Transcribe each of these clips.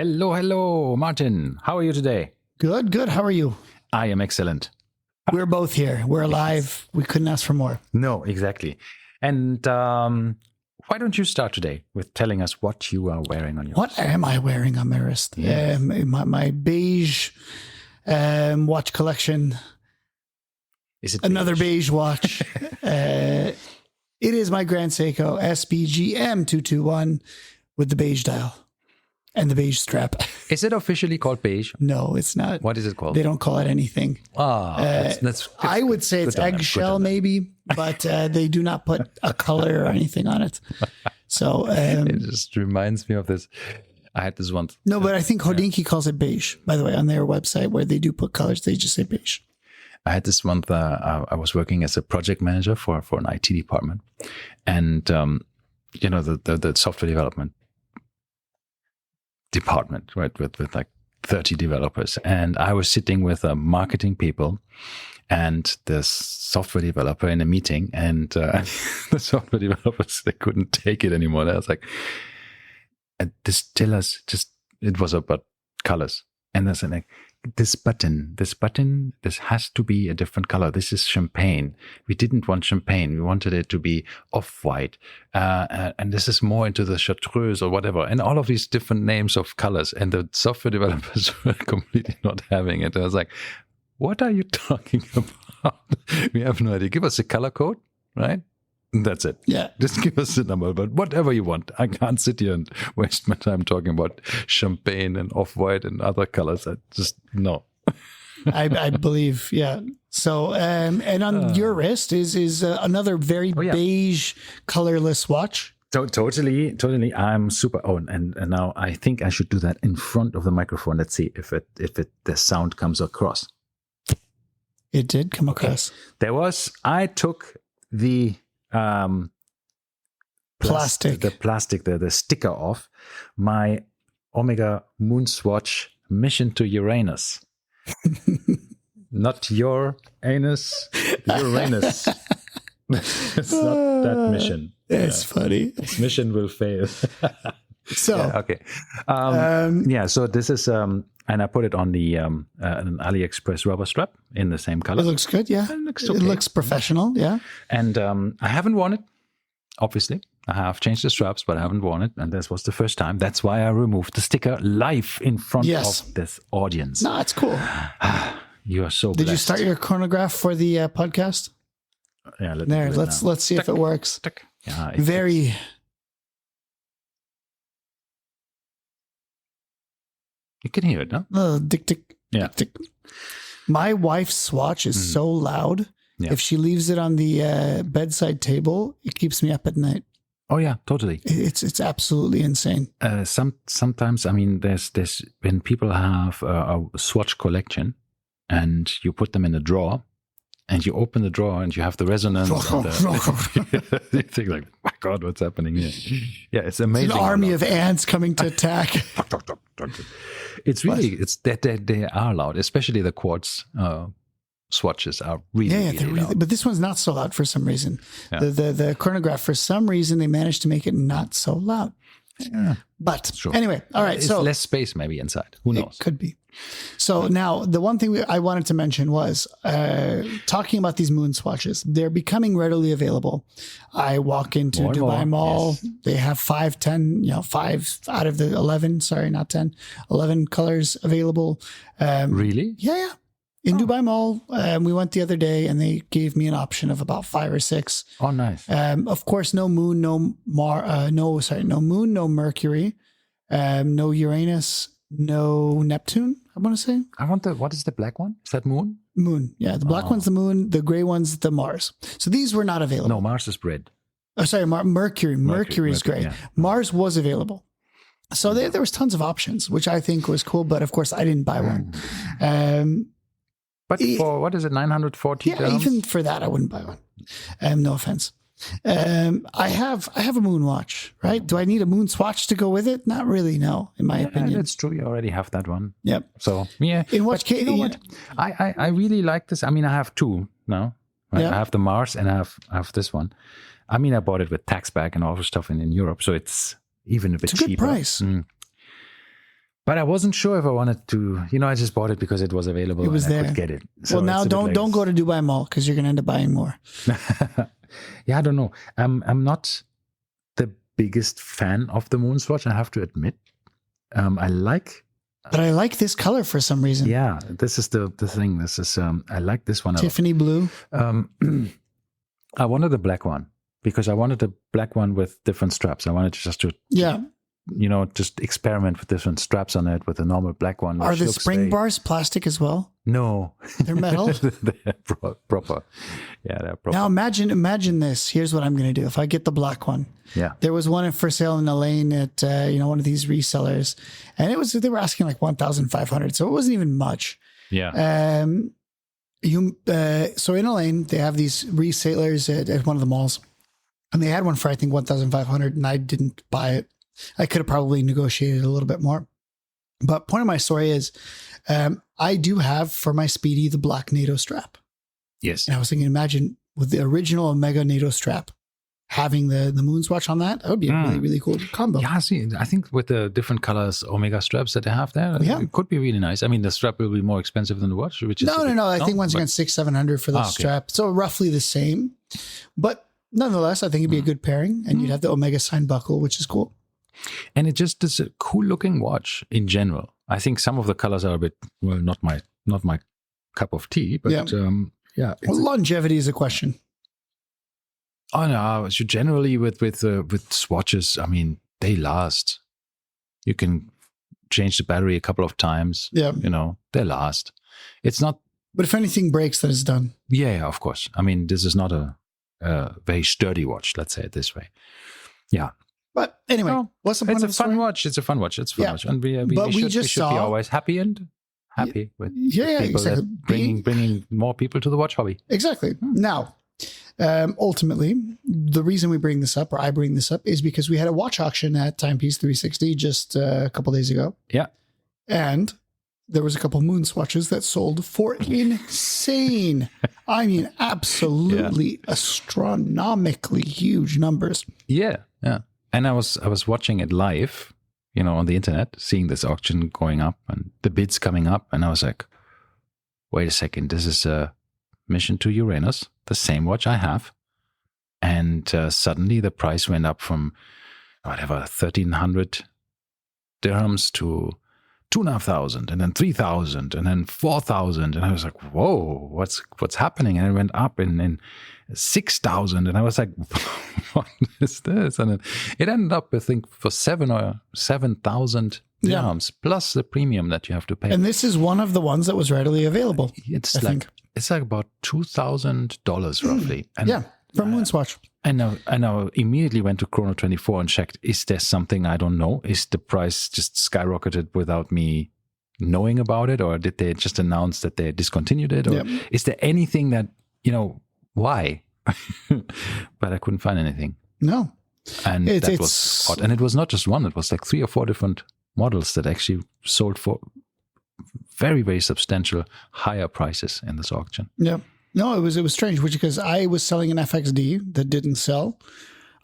Hello, Martin. How are you today? Good. How are you? I am excellent. We're both here. We're alive. We couldn't ask for more. No, exactly. And why don't you start today with telling us what you are wearing on your What am I wearing on my wrist? Yes. My beige watch collection. Is it Another beige watch. It is my Grand Seiko SBG M221 with the beige dial and the beige strap. Is it officially called beige? No, it's not. What is it called? They don't call it anything. That's I would say it's eggshell maybe, but they do not put a color or anything on it. So it just reminds me of this. I had this once. No, but I think Hodinkee calls it beige, by the way, on their website where they do put colors, they just say beige. I had this month, I was working as a project manager for an IT department. And, the software development department, right, with like 30 developers. And I was sitting with marketing people and this software developer in a meeting. And the software developers, they couldn't take it anymore. I was like, tell us it was about colors. And I said, like, this button, this has to be a different color. This is champagne. We didn't want champagne. We wanted it to be off-white. And this is more into the chartreuse or whatever. And all of these different names of colors. And the software developers were completely not having it. I was like, what are you talking about? We have no idea. Give us a color code, right? That's it. Yeah. Just give us the number, but whatever you want. I can't sit here and waste my time talking about champagne and off-white and other colors. I just, no. I believe, yeah. So, and on your wrist is another very beige, colorless watch. Totally. I'm super. Oh, and now I think I should do that in front of the microphone. Let's see if the sound comes across. It did come across. I took the plastic, the sticker off my Omega Moonswatch mission to Uranus. Not your anus, Uranus. It's not that mission. It's funny. This mission will fail. So okay. So this is and I put it on the an AliExpress rubber strap in the same color. It looks good, yeah. It looks professional, yeah. And I haven't worn it, obviously. I have changed the straps, but I haven't worn it. And this was the first time. That's why I removed the sticker live in front of this audience. No, it's cool. You are so Did blessed. you start your chronograph for the podcast? Yeah, let's see if it works. Yeah, Very... You can hear it, no? Tick, tick, tick, tick. My wife's watch is so loud. Yeah. If she leaves it on the bedside table, it keeps me up at night. Oh yeah, totally. It's absolutely insane. Sometimes, I mean, there's when people have a Swatch collection, and you put them in a drawer, and you open the drawer, and you have the resonance. You think like, my God, what's happening here? Yeah, it's amazing. It's an army of ants coming to attack. It's really, they are loud, especially the quartz swatches are really loud. But this one's not so loud for some reason. Yeah. The chronograph, for some reason, they managed to make it not so loud. Yeah. But anyway, all right. It's so less space maybe inside. Who knows? It could be. So now the one thing I wanted to mention was talking about these moon swatches. They're becoming readily available. I walk into Dubai Mall. Yes. They have 5 out of the 11, 11 colors available. Really? Yeah. In Dubai Mall, we went the other day and they gave me an option of about 5 or 6. Oh, nice. Of course, no moon, no moon, no Mercury, no Uranus, no Neptune, I want to say. What is the black one? Is that moon? Moon, yeah. The black one's the moon, the gray one's the Mars. So these were not available. No, Mars is red. Oh, sorry, Mercury. Mercury is gray. Yeah. Mars was available. So there was tons of options, which I think was cool, but of course I didn't buy one. But for, what is it, 940 Yeah, dirhams? Even for that, I wouldn't buy one. No offense. I have a moon watch, right? Do I need a moon swatch to go with it? Not really, no, in my opinion. That's true. You already have that one. Yep. So, yeah. In what case? You know what? I really like this. I mean, I have 2 now. Right? Yeah. I have the Mars and I have this one. I mean, I bought it with tax back and all the stuff in Europe. So it's even a bit cheaper. It's a good price. But I wasn't sure if I wanted to. I just bought it because it was available. It was and there. I could get it. So well, now don't go to Dubai Mall because you're going to end up buying more. Yeah, I don't know. I'm not the biggest fan of the Moonswatch, I have to admit. But I like this color for some reason. Yeah, this is the thing. This is I like this one. Tiffany blue. I wanted the black one because I wanted a black one with different straps. I wanted just to just experiment with different straps on it with a normal black one. Are the spring bars plastic as well? No, they're metal. They're proper. Yeah, they're proper. Now imagine this. Here's what I'm going to do. If I get the black one, there was one for sale in Elaine at one of these resellers, and they were asking like 1,500, so it wasn't even much. Yeah. So in Elaine they have these resellers at one of the malls, and they had one for I think 1,500, and I didn't buy it. I could have probably negotiated a little bit more. But point of my story is I do have for my Speedy the black NATO strap. Yes. And I was thinking, imagine with the original Omega NATO strap, having the Moonswatch on that would be a really, really cool combo. Yeah, I think with the different colors Omega straps that they have there, it could be really nice. I mean, the strap will be more expensive than the watch, which is... No. I think once again, 600-700 for the strap. So roughly the same. But nonetheless, I think it'd be a good pairing. And you'd have the Omega sign buckle, which is cool. And it just is a cool looking watch in general. I think some of the colors are a bit, well, not my cup of tea, but longevity is a question. Oh no, generally with swatches, I mean, they last. You can change the battery a couple of times. Yeah. They last. It's not. But if anything breaks, then it's done. Yeah, of course. I mean, this is not a very sturdy watch, let's say it this way. Yeah. But anyway, what's the point of the story? It's a fun watch. It's a fun watch. And we should be always happy with people exactly. bringing more people to the watch hobby. Exactly. Now, ultimately, the reason we bring this up, or I bring this up, is because we had a watch auction at Timepiece 360 just a couple days ago. Yeah. And there was a couple Moonswatches that sold for insane, I mean, absolutely astronomically huge numbers. Yeah. And I was watching it live, on the internet, seeing this auction going up and the bids coming up. And I was like, wait a second, this is a mission to Uranus, the same watch I have. And suddenly the price went up from whatever, 1,300 dirhams to 2,500 and then 3,000 and then 4,000. And I was like, whoa, what's happening? And it went up in 6,000. And I was like, what is this? And it ended up, I think, for 7,000 dirhams plus the premium that you have to pay. And this is one of the ones that was readily available. It's like about $2,000 roughly. And for Moonswatch. I know. Immediately went to Chrono24 and checked, is there something I don't know? Is the price just skyrocketed without me knowing about it? Or did they just announce that they discontinued it? Or is there anything that, why? But I couldn't find anything. No. And that was odd. And it was not just one. It was like 3 or 4 different models that actually sold for very, very substantial higher prices in this auction. Yeah. No, it was strange, because I was selling an FXD that didn't sell.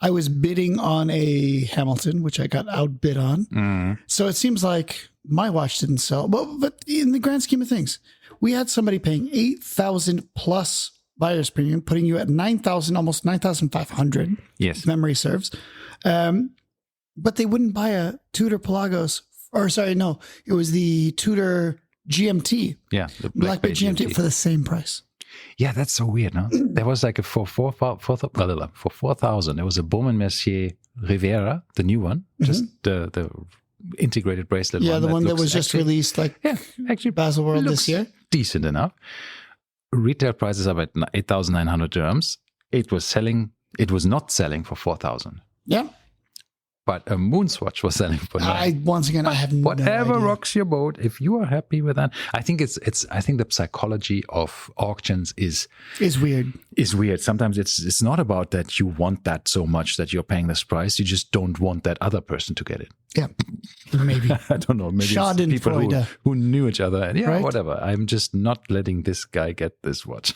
I was bidding on a Hamilton, which I got outbid on. So it seems like my watch didn't sell. But in the grand scheme of things, we had somebody paying 8,000 plus buyer's premium, putting you at 9,000, almost 9,500. Yes, if memory serves. But they wouldn't buy a Tudor Pelagos, it was the Tudor GMT. Yeah, the Black Bay GMT for the same price. Yeah, that's so weird, no? There was like for 4,000, there was a Baume & Mercier Rivera, the new one, just the integrated bracelet one. Yeah, the one that was just released actually Baselworld this year. Decent enough. Retail prices are at 8,900 dirhams. It was not selling for 4,000. Yeah. But a Moonswatch was selling for 9. Once again, I have no whatever idea. rocks your boat. If you are happy with that, I think I think the psychology of auctions is weird. Is weird. Sometimes it's not about that you want that so much that you're paying this price. You just don't want that other person to get it. Yeah, maybe. I don't know. Maybe it's people who knew each other. And right? Whatever. I'm just not letting this guy get this watch.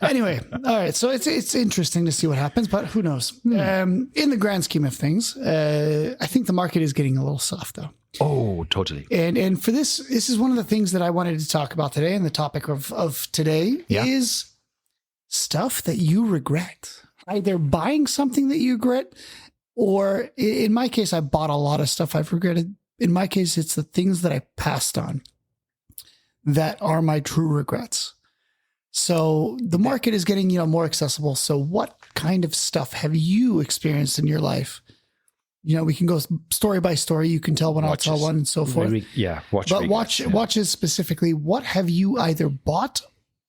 Anyway, all right. So it's interesting to see what happens, but who knows? In the grand scheme of things, I think the market is getting a little soft, though. Oh, totally. And for this is one of the things that I wanted to talk about today. And the topic of today is stuff that you regret. Either buying something that you regret, or in my case, I bought a lot of stuff I've regretted. In my case, it's the things that I passed on that are my true regrets. So the market is getting, more accessible. So what kind of stuff have you experienced in your life? We can go story by story. You can tell one, I'll tell one, and so forth. Watches specifically. What have you either bought,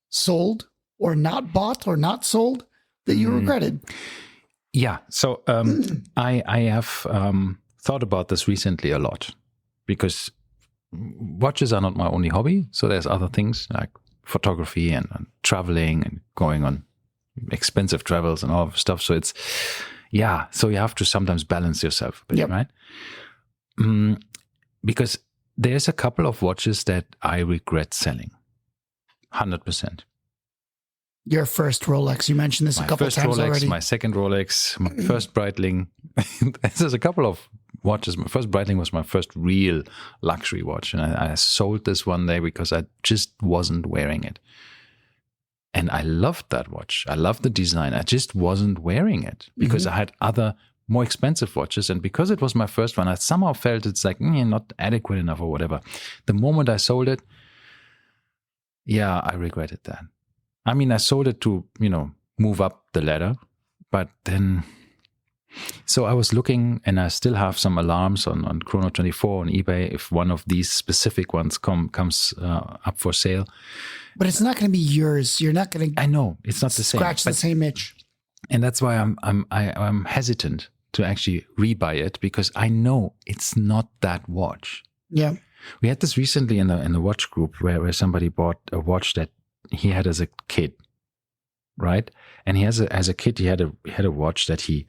sold, or not bought or not sold that you regretted? Yeah. So I have thought about this recently a lot, because watches are not my only hobby. So there's other things like photography and traveling and going on expensive travels and all of stuff. So it's, so you have to sometimes balance yourself a bit, right? Because there's a couple of watches that I regret selling. 100%. Your first Rolex, you mentioned this a couple of times Rolex, already. My second Rolex, my first Breitling. There's a couple of watches. My first Breitling was my first real luxury watch. And I sold this one day because I just wasn't wearing it. And I loved that watch. I loved the design. I just wasn't wearing it because I had other more expensive watches. And because it was my first one, I somehow felt it's like not adequate enough or whatever. The moment I sold it, I regretted that. I mean, I sold it to, move up the ladder, but then, so I was looking, and I still have some alarms on Chrono24 on eBay if one of these specific ones comes up for sale. But it's not going to be yours. You're not going to. I know it's not the same. Scratch the same itch. And that's why I'm hesitant to actually rebuy it, because I know it's not that watch. Yeah. We had this recently in the watch group where somebody bought a watch that he had as a kid, right? And he as a kid he had a watch that he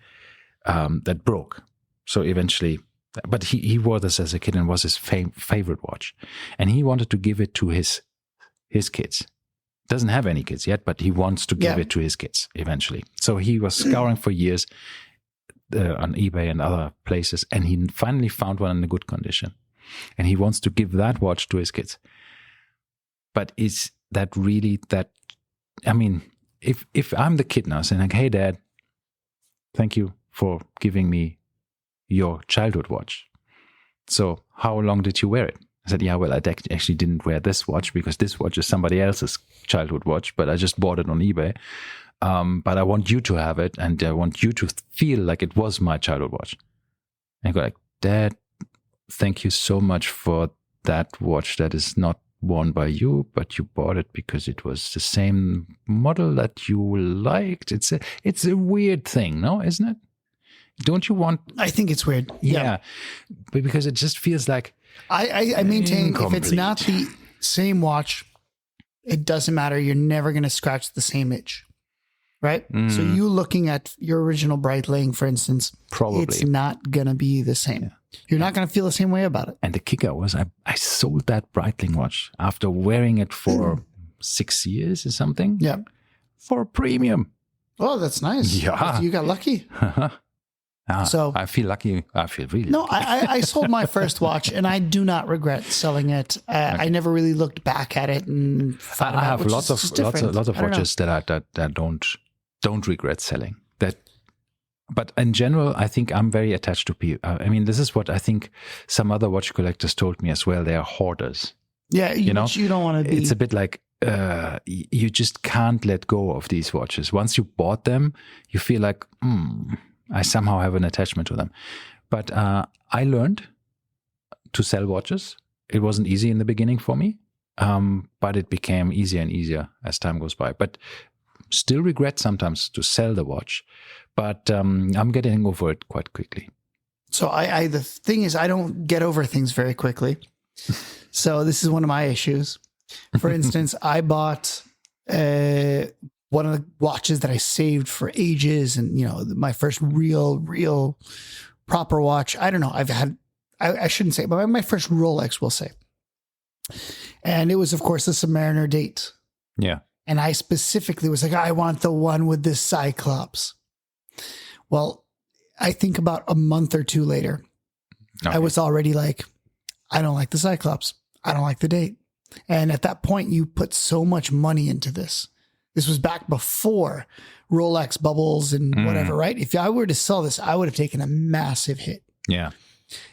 that broke. So eventually, but he wore this as a kid and was his favorite watch, and he wanted to give it to his kids. Doesn't have any kids yet, but he wants to give it to his kids eventually. So he was scouring for years on eBay and other places, and he finally found one in a good condition, and he wants to give that watch to his kids. But is that really that? I mean, if I'm the kid now saying like, "Hey, Dad, thank you for giving me your childhood watch. So how long did you wear it?" I said, "Yeah, well, I actually didn't wear this watch because this watch is somebody else's childhood watch, but I just bought it on eBay. But I want you to have it, and I want you to feel like it was my childhood watch." And I go like, "Dad, thank you so much for that watch that is not worn by you, but you bought it because it was the same model that you liked." It's a weird thing, no, isn't it? Don't you want? I think it's weird. Yeah. But because it just feels like I maintain incomplete. If it's not the same watch, it doesn't matter. You're never going to scratch the same itch, right? So you looking at your original Breitling, for instance, Probably. it's not going to be the same. Yeah. You're not going to feel the same way about it. And the kicker was I sold that Breitling watch after wearing it for 6 years or something. Yeah. For a premium. Oh, that's nice. Yeah. You got lucky. So I feel lucky. I feel really no, lucky. I sold my first watch, and I do not regret selling it. I never really looked back at it and thought I about have it, lots of watches that I don't regret selling. But in general, I think I'm very attached to people. I mean, this is what I think some other watch collectors told me as well. They are hoarders. Yeah, you don't want to be. It's a bit like you just can't let go of these watches. Once you bought them, you feel like, I somehow have an attachment to them. But I learned to sell watches. It wasn't easy in the beginning for me, but it became easier and easier as time goes by. But still regret sometimes to sell the watch, but I'm getting over it quite quickly. So the thing is, I don't get over things very quickly. So this is one of my issues. For instance, I bought one of the watches that I saved for ages, and my first real proper watch. I don't know. I shouldn't say, but my first Rolex, we'll say. And it was, of course, the Submariner date. Yeah. And I specifically was like, I want the one with the Cyclops. Well, I think about a month or two later, I was already like, I don't like the Cyclops. I don't like the date. And at that point, you put so much money into this. This was back before Rolex bubbles and whatever, right? If I were to sell this, I would have taken a massive hit. Yeah.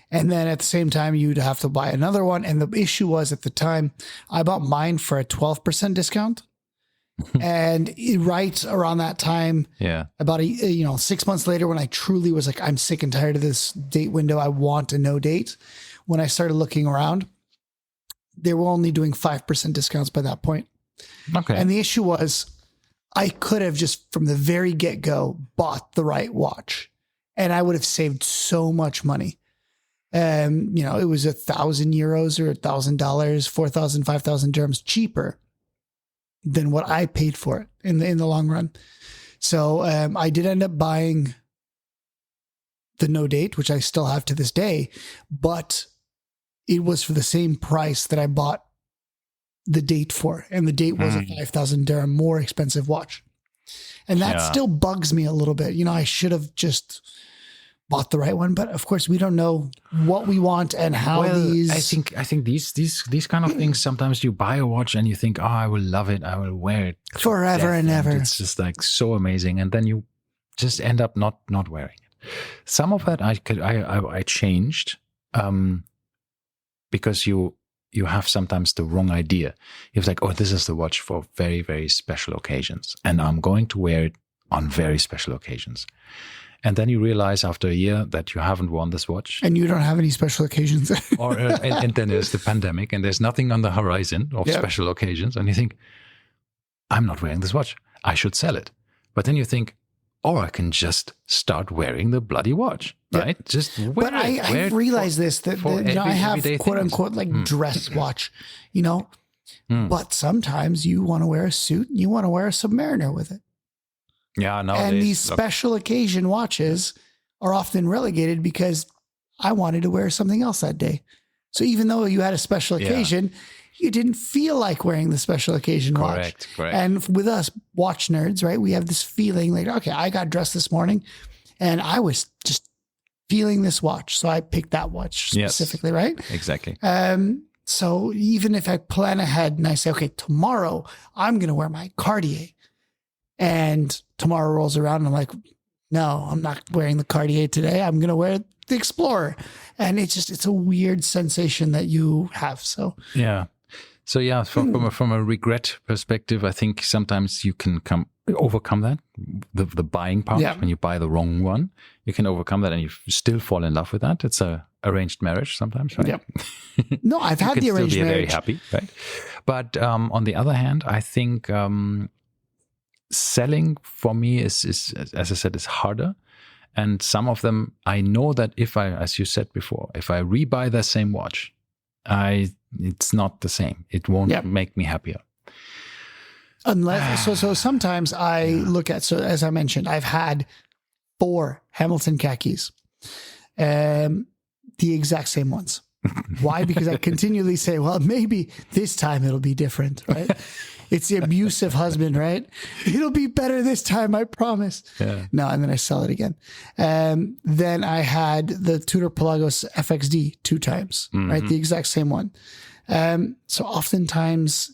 And then at the same time, you'd have to buy another one. And the issue was at the time, I bought mine for a 12% discount. And right around that time, about 6 months later, when I truly was like, I'm sick and tired of this date window, I want a no date. When I started looking around, they were only doing 5% discounts by that point. Okay. And the issue was, I could have just from the very get-go bought the right watch, and I would have saved so much money. It was 1,000 euros or $1,000, 4,000, 5,000 dirhams cheaper than what I paid for it in the long run. So I did end up buying the no date, which I still have to this day, but it was for the same price that I bought the date for. And the date was a 5,000 dirham more expensive watch. And that still bugs me a little bit. I should have just bought the right one, but of course we don't know what we want and how these. I think these kind of things. Sometimes you buy a watch and you think, oh, I will love it. I will wear it forever and ever. It's just like so amazing, and then you just end up not wearing it. Some of that I changed because you have sometimes the wrong idea. You're like, oh, this is the watch for very, very special occasions, and I'm going to wear it on very special occasions. And then you realize after a year that you haven't worn this watch. And you don't have any special occasions. and then there's the pandemic and there's nothing on the horizon of special occasions. And you think, I'm not wearing this watch. I should sell it. But then you think, I can just start wearing the bloody watch, right? Just wear but it. I realized that I have quote unquote dress watch, but sometimes you want to wear a suit and you want to wear a Submariner with it. Yeah, nowadays, and these special occasion watches are often relegated because I wanted to wear something else that day. So even though you had a special occasion, you didn't feel like wearing the special occasion watch. Correct. And with us watch nerds, right, we have this feeling like, okay, I got dressed this morning and I was just feeling this watch. So I picked that watch specifically, right? Exactly. So even if I plan ahead and I say, okay, tomorrow I'm going to wear my Cartier. And tomorrow rolls around and I'm like, no, I'm not wearing the Cartier today. I'm going to wear the Explorer. And it's a weird sensation that you have. So, from a regret perspective, I think sometimes you can overcome that. The buying part, when you buy the wrong one, you can overcome that and you still fall in love with that. It's a arranged marriage sometimes, right? Yeah. No, I've had the arranged marriage. Very happy, right? But on the other hand, I think selling for me is, as I said, is harder. And some of them, I know that if I, as you said before, if I rebuy the same watch, it's not the same. It won't make me happier. Unless, so sometimes I look at, so as I mentioned, I've had 4 Hamilton khakis, the exact same ones. Why? Because I continually say, well, maybe this time it'll be different, right? It's the abusive husband, right? It'll be better this time, I promise. Yeah. No, and then I sell it again. Then I had the Tudor Pelagos FXD 2 times, right? The exact same one. So oftentimes,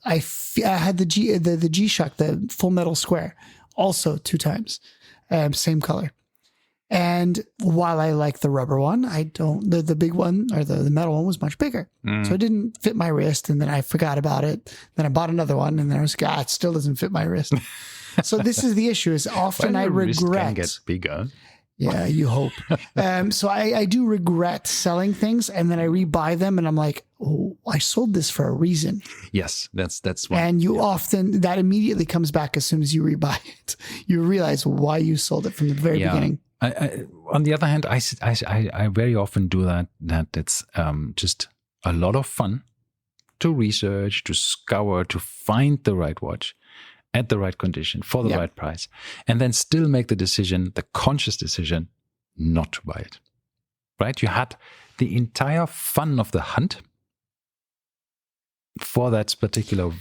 I had the G-Shock, the Full Metal Square, also 2 times, same color. And while I like the rubber one, I don't, the big one or the metal one was much bigger. So it didn't fit my wrist. And then I forgot about it. Then I bought another one and then I was like, it still doesn't fit my wrist. So this is the issue is often I regret. Wrist can get bigger. Yeah, you hope. So I do regret selling things and then I rebuy them and I'm like, oh, I sold this for a reason. Yes, that's one. And you often, that immediately comes back as soon as you rebuy it. You realize why you sold it from the very beginning. On the other hand, I very often do that it's just a lot of fun to research, to scour, to find the right watch at the right condition for the right price, and then still make the conscious decision not to buy it. Right? You had the entire fun of the hunt, for that particular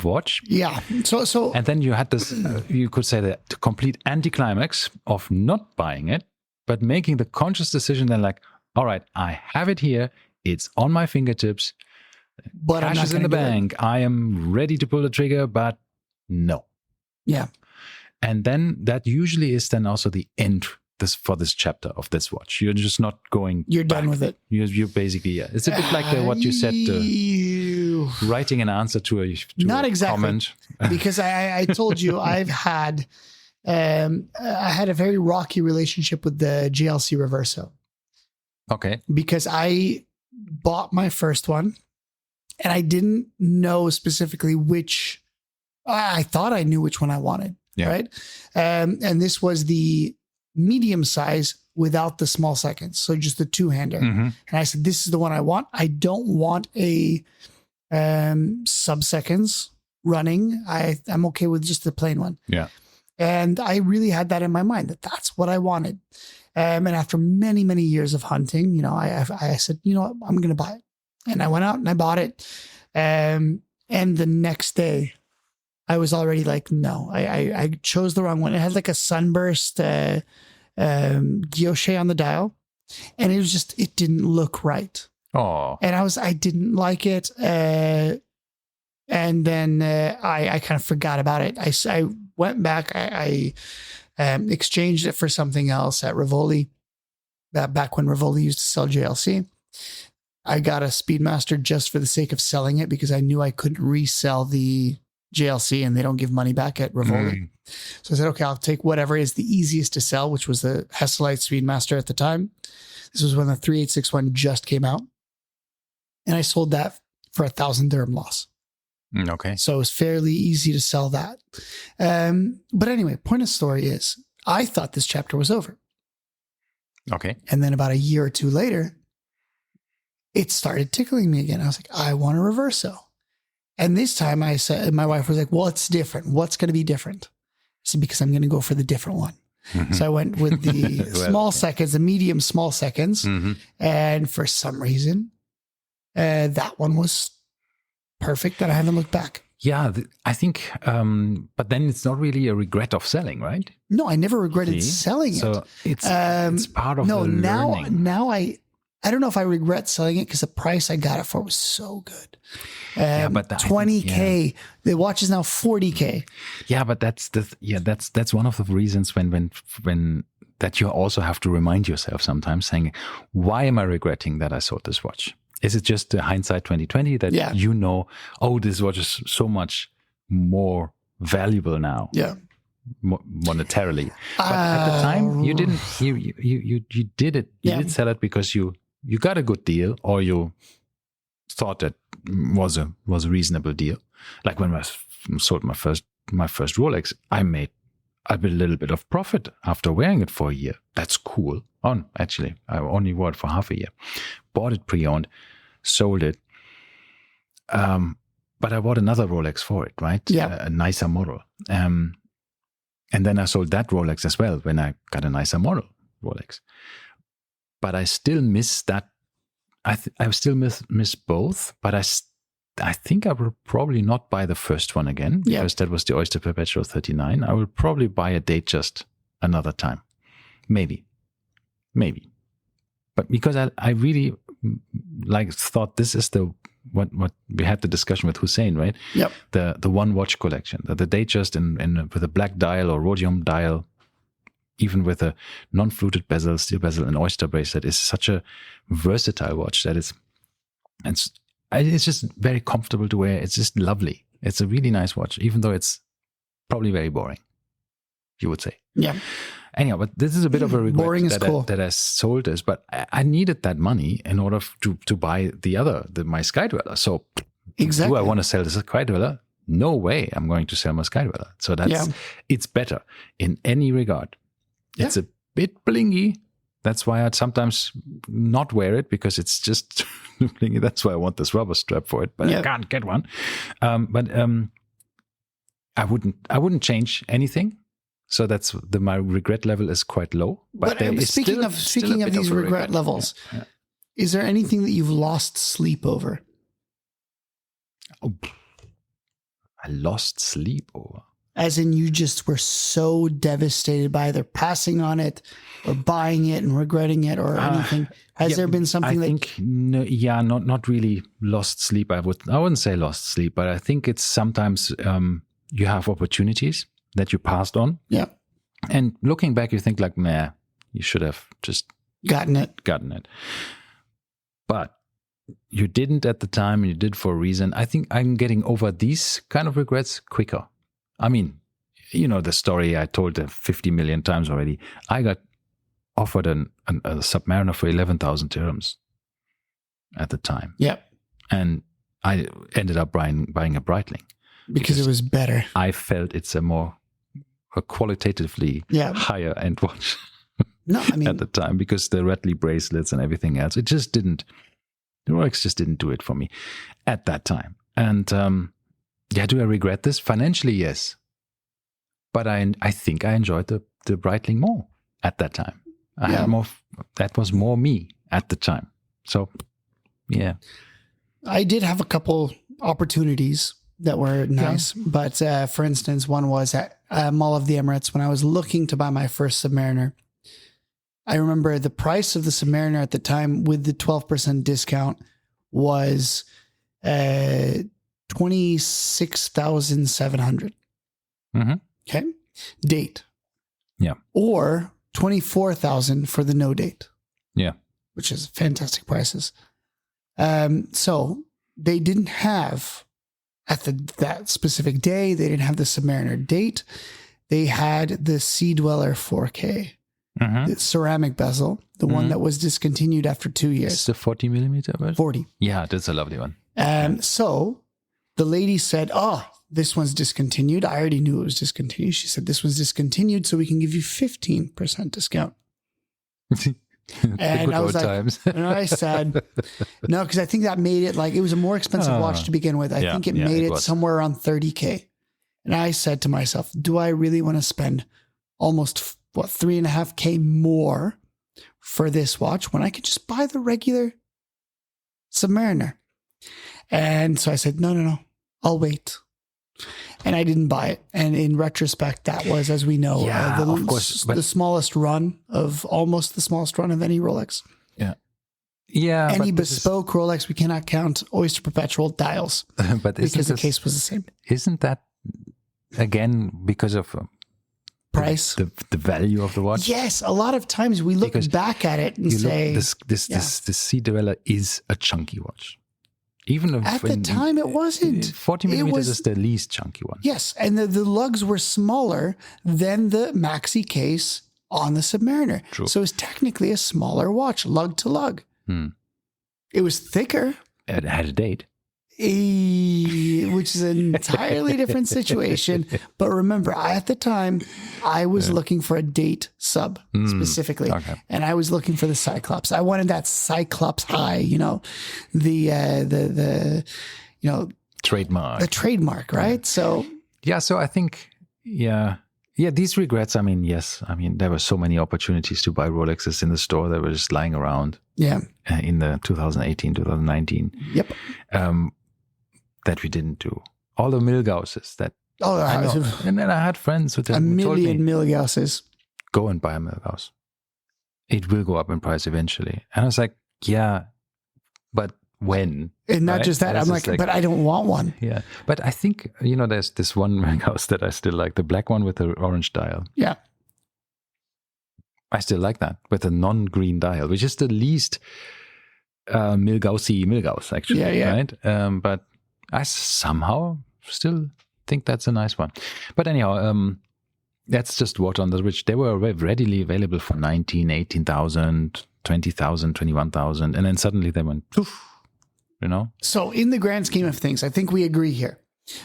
watch. Yeah. So And then you had this, you could say the complete anticlimax of not buying it, but making the conscious decision then like, all right, I have it here. It's on my fingertips. but I'm Cash not is in the gonna do it. bank. I am ready to pull the trigger, but no. Yeah. And then that usually is then also the end for this chapter of this watch. You're just not going. You're back. done with it. You're basically, yeah. It's a bit like what you said, writing an answer to a Not a exactly. comment. Because I told you I had a very rocky relationship with the GLC Reverso. Okay. Because I bought my first one and I didn't know specifically which. I thought I knew which one I wanted. Yeah. Right. And this was the medium size without the small seconds. So just the two-hander. Mm-hmm. And I said, this is the one I want. I don't want a sub-seconds running. I'm okay with just the plain one. Yeah. And I really had that in my mind that that's what I wanted. And after many, many years of hunting, I said, you know what, I'm going to buy it. And I went out and I bought it. And the next day I was already like, no, I chose the wrong one. It had like a sunburst guilloche on the dial. And it didn't look right. Oh. And I didn't like it. And then I kind of forgot about it. I went back. I exchanged it for something else at Rivoli. Back when Rivoli used to sell JLC. I got a Speedmaster just for the sake of selling it because I knew I couldn't resell the JLC and they don't give money back at Rivoli. So I said, okay, I'll take whatever is the easiest to sell, which was the Hesselite Speedmaster at the time. This was when the 3861 just came out. And I sold that for 1,000 dirham loss. Okay. So it was fairly easy to sell that. But anyway, point of story is I thought this chapter was over. Okay. And then about a year or two later, it started tickling me again. I was like, I want a Reverso. And this time I said, my wife was like, well, it's different. What's going to be different? I said, because I'm going to go for the different one. Mm-hmm. So I went with the small seconds, the medium small seconds. Mm-hmm. And for some reason, that one was perfect and I haven't looked back. Yeah, I think, but then it's not really a regret of selling, right? No, I never regretted selling it. So it's part of the learning. Now I don't know if I regret selling it because the price I got it for was so good. But 20K. The watch is now 40K. Yeah, but that's one of the reasons when that you also have to remind yourself sometimes saying, why am I regretting that I sold this watch? Is it just the hindsight 2020 that this watch is so much more valuable now? Yeah. Monetarily. But at the time you didn't you did it. You did sell it because you got a good deal or you thought that was a reasonable deal. Like when I sold my first Rolex, I made a little bit of profit after wearing it for a year. That's cool. Actually, I only wore it for half a year. Bought it pre-owned, sold it. But I bought another Rolex for it, right? Yeah. A nicer model. And then I sold that Rolex as well when I got a nicer model Rolex. But I still miss that. I still miss both, but I think I will probably not buy the first one again because that was the Oyster Perpetual 39. I will probably buy a Datejust another time. Maybe. But because I really thought this is what we had the discussion with Hussein, right? Yep. The one watch collection, the Datejust with a black dial or rhodium dial, even with a non-fluted bezel, steel bezel, and oyster bracelet, is such a versatile watch that it's just very comfortable to wear. It's just lovely. It's a really nice watch, even though it's probably very boring, you would say. Yeah. Anyhow, but this is a bit of a regret cool. that I sold this, but I needed that money in order to buy my Skydweller. So exactly. Do I want to sell this Skydweller? No way I'm going to sell my Skydweller. So it's better in any regard. Yeah. It's a bit blingy. That's why I'd sometimes not wear it because it's just blingy. That's why I want this rubber strap for it, but I can't get one. But I wouldn't change anything. So that's my regret level is quite low. But speaking of these regret levels, is there anything that you've lost sleep over? I lost sleep over. As in, you just were so devastated by either passing on it or buying it and regretting it or anything. Has there been something I think, no, not really lost sleep. I wouldn't say lost sleep, but I think it's sometimes you have opportunities that you passed on. Yeah. And looking back, you think like, meh, you should have just gotten it. But you didn't at the time, and you did for a reason. I think I'm getting over these kind of regrets quicker. I mean, you know the story I told 50 million times already. I got offered a Submariner for 11,000 dirhams at the time. Yeah. And I ended up buying a Breitling. Because it was better. I felt it's a qualitatively higher end watch. No, I mean, at the time, because the Radley bracelets and everything else, the Rolex just didn't do it for me at that time. And do I regret this? Financially, yes. But I think I enjoyed the Breitling more at that time. I had more, that was more me at the time. So, yeah. I did have a couple opportunities that were nice. But for instance, one was at Mall of the Emirates when I was looking to buy my first Submariner. I remember the price of the Submariner at the time with the 12% discount was 26,700. Mm-hmm. Okay. Date. Yeah. Or 24,000 for the no date. Yeah. Which is fantastic prices. So they didn't have at that specific day, they didn't have the Submariner date. They had the Sea Dweller 4K. Mm-hmm. The ceramic bezel, the one that was discontinued after 2 years. It's the 40 millimeter version? 40. Yeah, that's a lovely one. So the lady said, this one's discontinued. I already knew it was discontinued. She said, this one's discontinued, so we can give you 15% discount. And I was like, and I said, no, because I think that made it like, it was a more expensive watch to begin with. I think it made it somewhere around 30K. And I said to myself, do I really want to spend almost 3.5K more for this watch when I could just buy the regular Submariner? And so I said, no, I'll wait. And I didn't buy it. And in retrospect, that was, as we know, of course, the smallest run of almost the smallest run of any Rolex. Yeah. Yeah. Any bespoke Rolex, we cannot count Oyster Perpetual dials because the case was the same. Isn't that, again, because of price, the value of the watch? Yes, a lot of times we look back at it and say, this Sea Dweller is a chunky watch. Even at the time, it wasn't. 40 millimeters is the least chunky one. Yes, and the lugs were smaller than the maxi case on the Submariner. True. So it was technically a smaller watch, lug to lug. It was thicker. It had a date. Which is an entirely different situation. But remember, at the time, I was looking for a date sub specifically. Okay. And I was looking for the Cyclops. I wanted that Cyclops high, the trademark. The trademark, right? So so I think, these regrets, there were so many opportunities to buy Rolexes in the store that were just lying around. Yeah. In the 2018, 2019. Yep. That we didn't do. All the Milgausses that I know. And then I had friends with a million Milgausses. Go and buy a Milgauss. It will go up in price eventually. And I was like, yeah, but when? And not just that, I'm like, but I don't want one. Yeah. But I think, there's this one Milgauss that I still like, the black one with the orange dial. Yeah. I still like that with a non-green dial, which is the least Milgauss, actually. Yeah. Right? But I somehow still think that's a nice one. But anyhow, that's just what on the which they were readily available for 19, 18,000, 20,000, 21,000. And then suddenly they went, poof, So in the grand scheme of things, I think we agree here.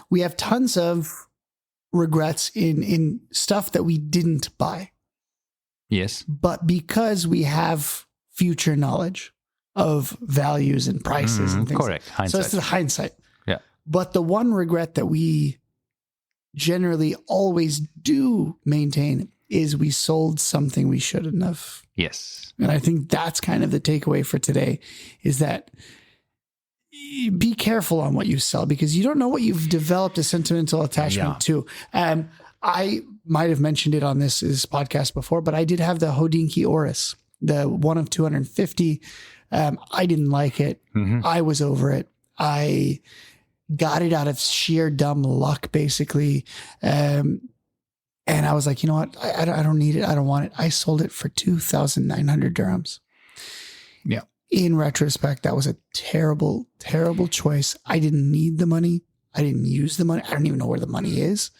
We have tons of regrets in stuff that we didn't buy. Yes. But because we have future knowledge of values and prices and things. Correct. Hindsight. So it's the hindsight. Yeah. But the one regret that we generally always do maintain is we sold something we shouldn't have. Yes. And I think that's kind of the takeaway for today is that be careful on what you sell because you don't know what you've developed a sentimental attachment to. I might have mentioned it on this podcast before, but I did have the Hodinkee Oris, the one of 250. I didn't like it. I was over it. I got it out of sheer dumb luck, basically. And I was like, you know what? I don't need it. I don't want it. I sold it for 2,900 dirhams. Yeah. In retrospect, that was a terrible, terrible choice. I didn't need the money. I didn't use the money. I don't even know where the money is.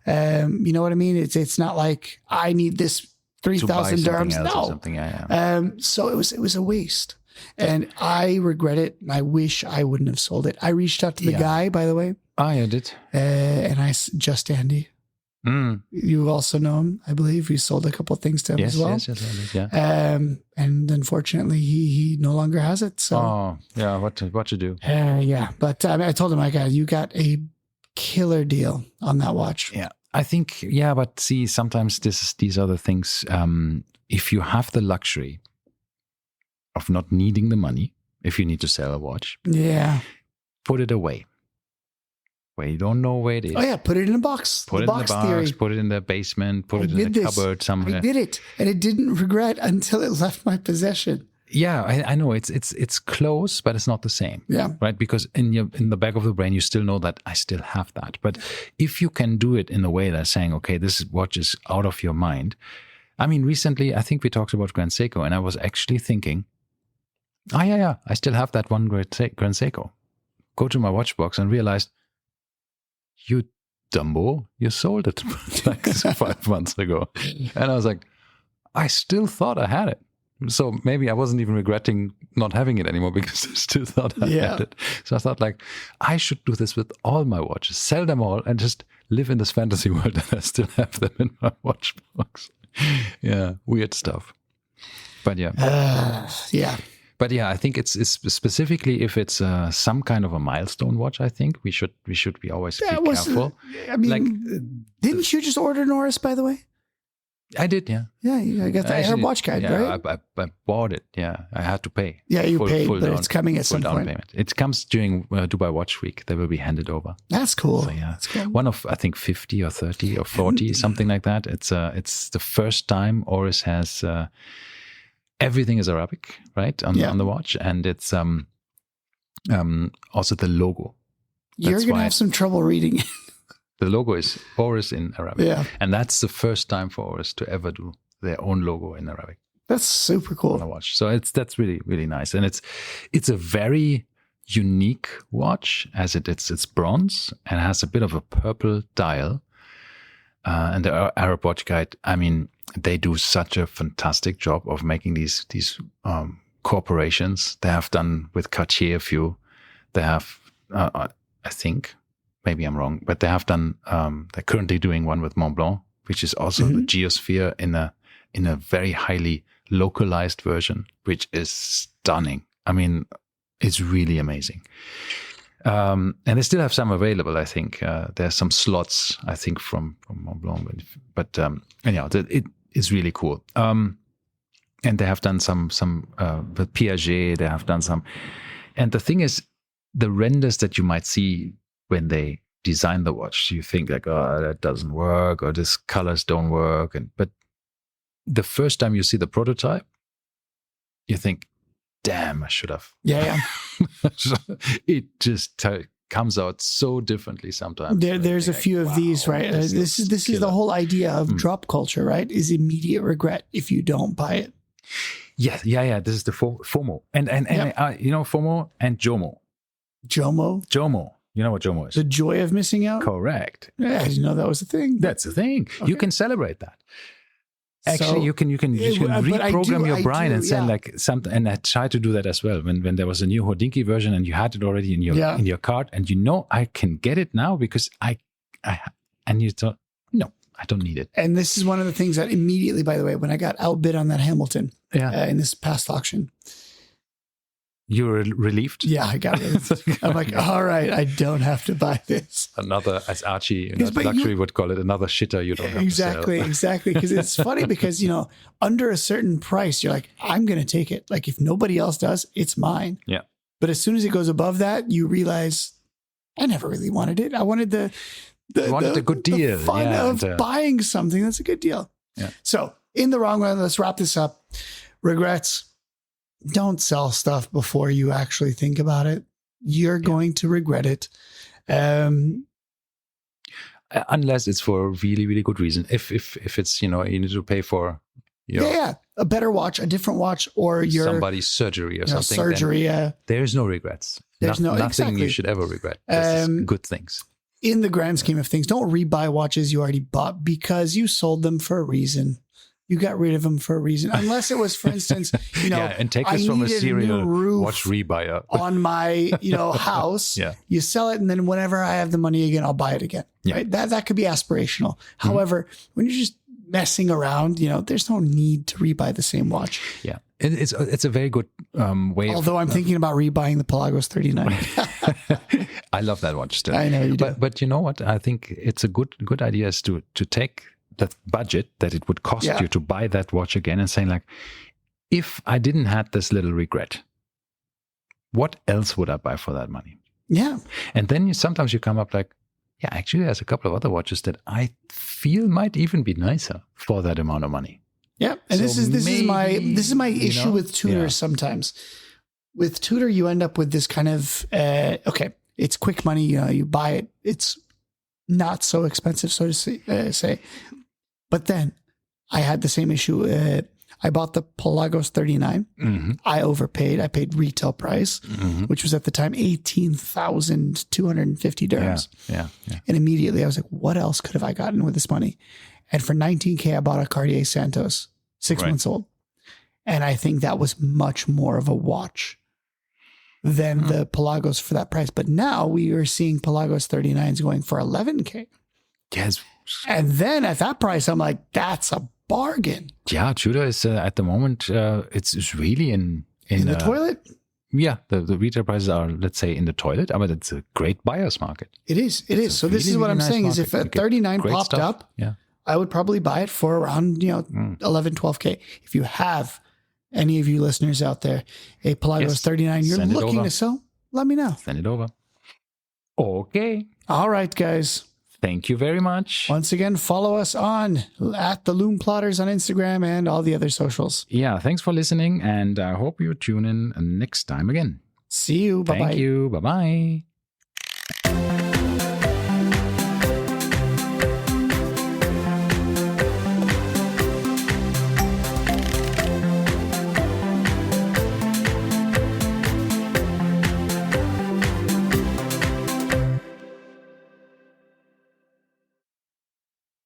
You know what I mean? It's not like I need this 3,000 dirhams. No. So it was a waste. And I regret it. And I wish I wouldn't have sold it. I reached out to the guy, by the way. I did. And just Andy. You also know him, I believe. You sold a couple of things to him as well. Yes, I did, yeah. And unfortunately, he no longer has it. So, what to do? But I told him, you got a killer deal on that watch. Yeah, I think, but see, sometimes these other things, if you have the luxury of not needing the money, if you need to sell a watch, put it away. Where you don't know where it is. Oh yeah, put it in a box. Put it in the box, theory. Put it in the basement, put it in the cupboard somewhere. I did it, and I didn't regret until it left my possession. Yeah, I know it's close, but it's not the same. Yeah, right. Because in the back of the brain, you still know that I still have that. But if you can do it in a way that's saying, okay, this watch is out of your mind. I mean, recently I think we talked about Grand Seiko, and I was actually thinking, I still have that one Grand Seiko. Go to my watch box and realized. You dumbo, you sold it like 5 months ago. And I was like, I still thought I had it. So maybe I wasn't even regretting not having it anymore because I still thought I had it. So I thought I should do this with all my watches, sell them all and just live in this fantasy world and I still have them in my watch box. Yeah, weird stuff. But But I think it's specifically if it's some kind of a milestone watch. I think we should be always be careful. I mean, didn't you just order an Oris, by the way? I did, yeah. Yeah, I got the Arab watch guide, right? I bought it. Yeah, I had to pay. Yeah, you paid, but it's coming at some point. Payment. It comes during Dubai Watch Week. They will be handed over. That's cool. So, that's cool. One of I think 50 or 30 or 40, something like that. It's the first time Oris has. Everything is Arabic, right, on the watch, and it's also the logo. You're going to have some trouble reading it. The logo is Oris in Arabic, and that's the first time for Oris to ever do their own logo in Arabic. That's super cool. On a watch, so that's really really nice, and it's a very unique watch as it's bronze and has a bit of a purple dial, and the Arab Watch Guide. I mean. They do such a fantastic job of making these corporations. They have done with Cartier a few. They have, I think, maybe I'm wrong, but they have done. They're currently doing one with Montblanc, which is also the Geosphere in a very highly localized version, which is stunning. I mean, it's really amazing. And they still have some available, I think. There's some slots, I think, from Montblanc. But anyhow, it is really cool. And they have done some with Piaget, they have done some. And the thing is, the renders that you might see when they design the watch, you think like, oh, that doesn't work, or these colors don't work. But the first time you see the prototype, you think, damn, I should have. Yeah. It just comes out so differently sometimes. There's a few of these, right? This is the whole idea of drop culture, right? Is immediate regret if you don't buy it. Yeah. This is the FOMO, and you know FOMO and JOMO. JOMO. You know what JOMO is? The joy of missing out. Correct. Yeah, I didn't know that was a thing. That's the thing. Okay. You can celebrate that. Actually, you can reprogram your brain and say like something. And I tried to do that as well when there was a new Hodinkee version and you had it already in your cart, and I can get it now because and you thought, no, I don't need it. And this is one of the things that immediately, by the way, when I got outbid on that Hamilton in this past auction. You were relieved? Yeah, I got it. I'm like, all right, I don't have to buy this. Another, as Archie, luxury would call it, another shitter you don't have to sell. Exactly. Because it's funny because, under a certain price, you're like, I'm going to take it. Like if nobody else does, it's mine. Yeah. But as soon as it goes above that, you realize I never really wanted it. I wanted the good deal. The fun of buying something. That's a good deal. Yeah. So in the wrong run, let's wrap this up. Regrets. Don't sell stuff before you actually think about it. You're going to regret it. Unless it's for a really, really good reason. If it's, you need to pay for a better watch, a different watch, or your somebody's surgery or something. Surgery. There's no regrets. There's nothing you should ever regret. This is good things. In the grand scheme of things, don't rebuy watches you already bought because you sold them for a reason. You got rid of them for a reason. Unless it was, for instance, and take this from a serial watch rebuyer on my, house. Yeah. You sell it, and then whenever I have the money again, I'll buy it again. Yeah. Right? That could be aspirational. Mm-hmm. However, when you're just messing around, there's no need to rebuy the same watch. Yeah. It's a very good way. Although I'm thinking about rebuying the Pelagos 39. I love that watch still. I know you do. But you know what? I think it's a good idea is to take that budget that it would cost you to buy that watch again and saying like, if I didn't have this little regret, what else would I buy for that money? Yeah. And then sometimes you come up like, yeah, actually there's a couple of other watches that I feel might even be nicer for that amount of money. Yeah. And so this is my issue with Tudors sometimes. With Tudor, you end up with this kind of, it's quick money, you buy it. It's not so expensive, so to say. But then I had the same issue. I bought the Pelagos 39. Mm-hmm. I overpaid. I paid retail price, which was at the time 18,250 dirhams. Yeah. And immediately I was like, what else could have I gotten with this money? And for 19K, I bought a Cartier Santos, 6 months old. And I think that was much more of a watch than the Pelagos for that price. But now we are seeing Pelagos 39s going for 11K. Yes. And then at that price, I'm like, that's a bargain. Yeah, Tudor is at the moment, it's really in the toilet. Yeah, the retail prices are, let's say, in the toilet. I mean, it's a great buyer's market. It is. So this is what I'm saying is if a 39 popped up, I would probably buy it for around 11, 12K. If you have any of you listeners out there, a Pelagos 39 you're looking to sell, let me know. Send it over. Okay. All right, guys. Thank you very much. Once again, follow us at the Lume Plotters on Instagram and all the other socials. Yeah, thanks for listening, and I hope you tune in next time again. See you. Bye-bye. Thank you. Bye-bye.